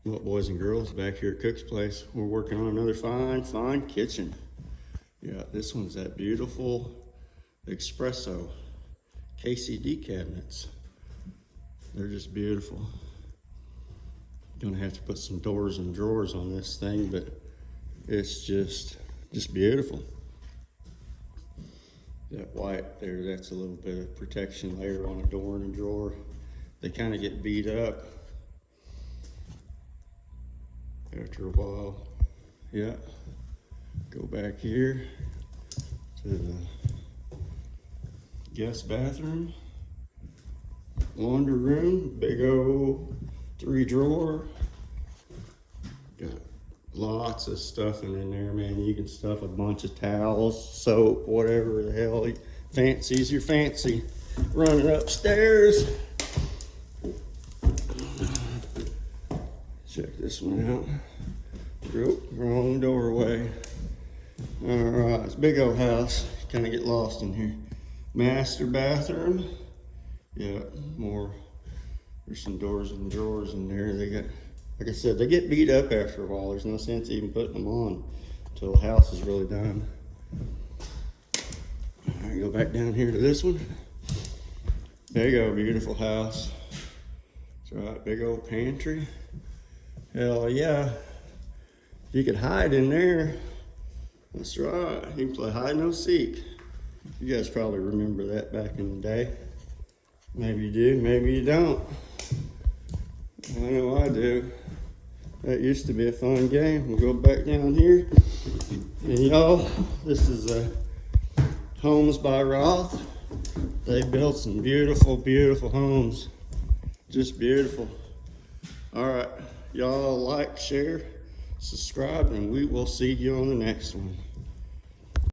Well, boys and girls, back here at Cook's place, we're working on another fine kitchen. Yeah, this one's that beautiful espresso KCD cabinets. They're just beautiful. Gonna have to put some doors and drawers on this thing, but it's just beautiful. That white there, that's a little bit of protection layer on a door and a drawer. They kind of get beat up after a while. Yeah, go back here to the guest bathroom, laundry room, big old 3-drawer. Got lots of stuffing in there, man. You can stuff a bunch of towels, soap, whatever the hell fancies your fancy. Running upstairs. Check this one out. Oop, wrong doorway. All right, it's a big old house. Kind of get lost in here. Master bathroom. Yeah, more. There's some doors and drawers in there. They got, like I said, they get beat up after a while. There's no sense even putting them on until the house is really done. All right, go back down here to this one. There you go, beautiful house. That's right, big old pantry. Hell yeah. You could hide in there. That's right, you can play hide no seek. You guys probably remember that back in the day. Maybe you do, maybe you don't. I know I do. That used to be a fun game. We'll go back down here. And y'all, this is Homes by Roth. They built some beautiful, beautiful homes. Just beautiful. All right, y'all like, share, subscribe, and we will see you on the next one.